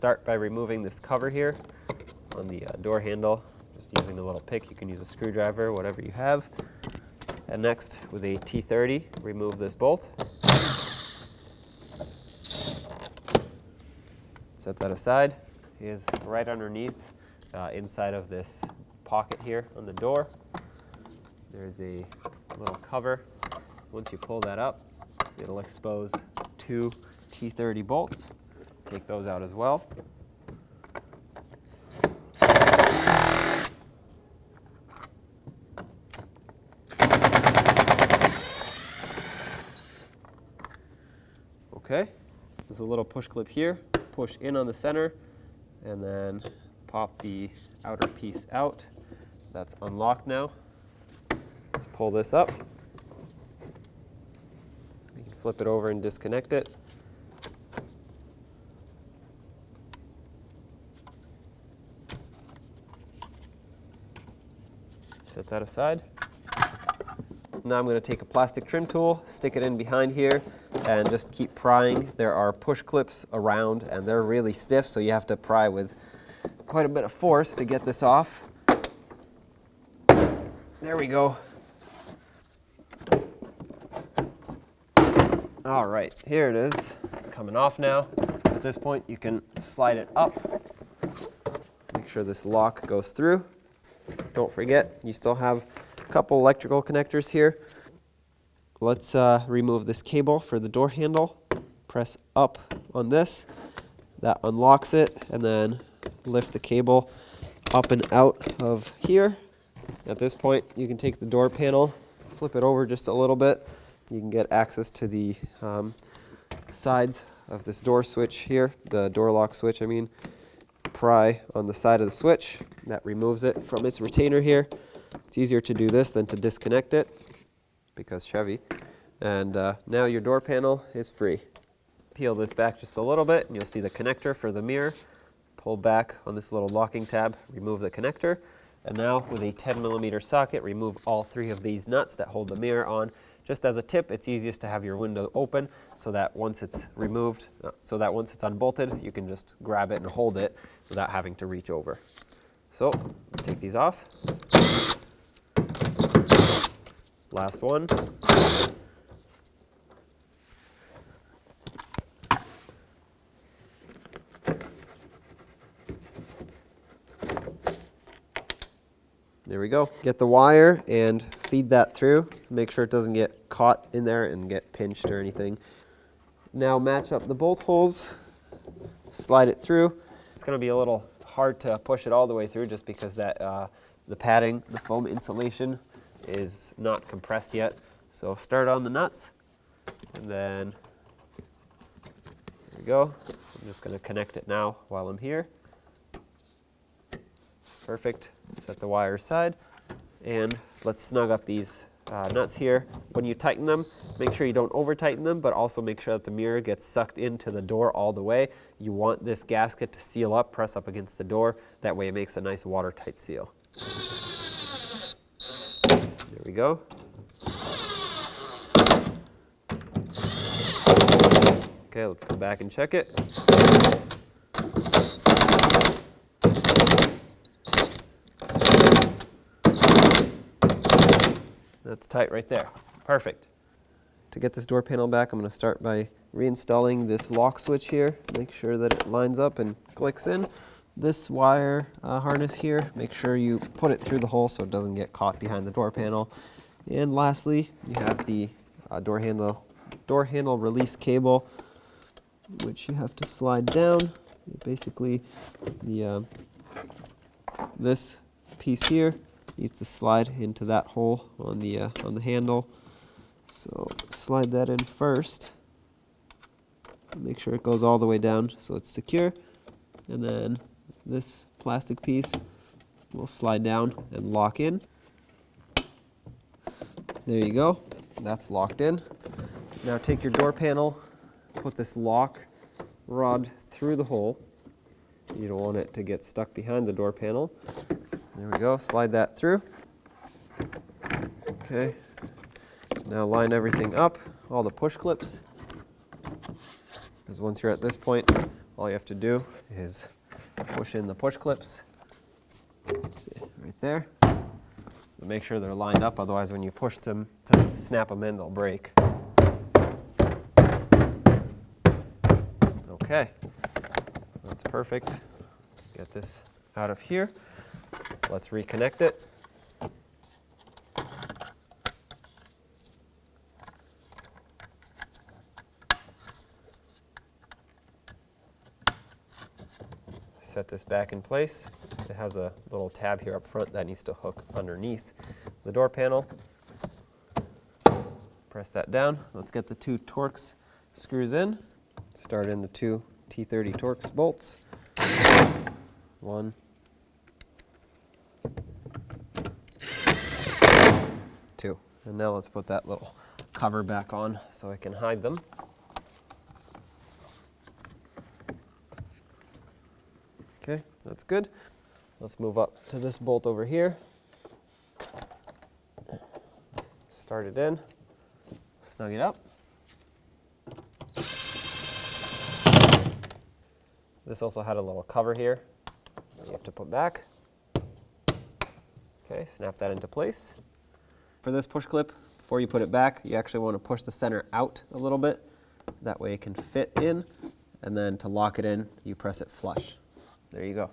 start by removing this cover here on the door handle, just using a little pick. You can use a screwdriver, whatever you have. And next, with a T30, remove this bolt. Set that aside. It is right underneath, inside of this pocket here on the door. There's a little cover. Once you pull that up, it'll expose 2 T30 bolts. Take those out as well. Okay, there's a little push clip here. Push in on the center and then pop the outer piece out. That's unlocked now. Let's pull this up. You can flip it over and disconnect it. Set that aside. Now I'm going to take a plastic trim tool, stick it in behind here, and just keep prying. There are push clips around, and they're really stiff, so you have to pry with quite a bit of force to get this off. There we go. All right, here it is. It's coming off now. At this point, you can slide it up. Make sure this lock goes through. Don't forget, you still have a couple electrical connectors here. Let's remove this cable for the door handle. Press up on this. That unlocks it, and then lift the cable up and out of here. At this point, you can take the door panel, flip it over just a little bit. You can get access to the sides of this door switch here, the door lock switch, I mean. Pry on the side of the switch. That removes it from its retainer here. It's easier to do this than to disconnect it, because Chevy. And now your door panel is free. Peel this back just a little bit, and you'll see the connector for the mirror. Pull back on this little locking tab, remove the connector. And now with a 10mm socket, remove all 3 of these nuts that hold the mirror on. Just as a tip, it's easiest to have your window open so that once it's removed, once it's unbolted, you can just grab it and hold it without having to reach over. So, take these off. Last one. There we go. Get the wire and feed that through. Make sure it doesn't get caught in there and get pinched or anything. Now match up the bolt holes, slide it through. It's going to be a little hard to push it all the way through just because that the padding, the foam insulation is not compressed yet. So start on the nuts, and then there we go. I'm just going to connect it now while I'm here. Perfect. Set the wire aside, and let's snug up these nuts here. When you tighten them, make sure you don't over tighten them, but also make sure that the mirror gets sucked into the door all the way. You want this gasket to seal up, press up against the door. That way it makes a nice watertight seal. There we go. Okay, let's go back and check it. That's tight right there. Perfect. To get this door panel back, I'm going to start by reinstalling this lock switch here. Make sure that it lines up and clicks in. This wire harness here, make sure you put it through the hole so it doesn't get caught behind the door panel. And lastly, you have the door handle release cable, which you have to slide down. Basically, this piece here needs to slide into that hole on the handle. So slide that in first. Make sure it goes all the way down so it's secure. And then this plastic piece will slide down and lock in. There you go. That's locked in. Now take your door panel, put this lock rod through the hole. You don't want it to get stuck behind the door panel. There we go, slide that through. Okay, now line everything up, all the push clips. Because once you're at this point, all you have to do is push in the push clips. Let's see, right there. But make sure they're lined up, otherwise when you push them to snap them in, they'll break. Okay, that's perfect. Get this out of here. Let's reconnect it. Set this back in place. It has a little tab here up front that needs to hook underneath the door panel. Press that down. Let's get the 2 Torx screws in. Start in the 2 T30 Torx bolts. 1, 2. And now let's put that little cover back on so I can hide them. Okay, that's good. Let's move up to this bolt over here. Start it in, snug it up. This also had a little cover here that you have to put back. Okay, snap that into place. For this push clip, before you put it back, you actually want to push the center out a little bit. That way it can fit in, and then to lock it in, you press it flush. There you go.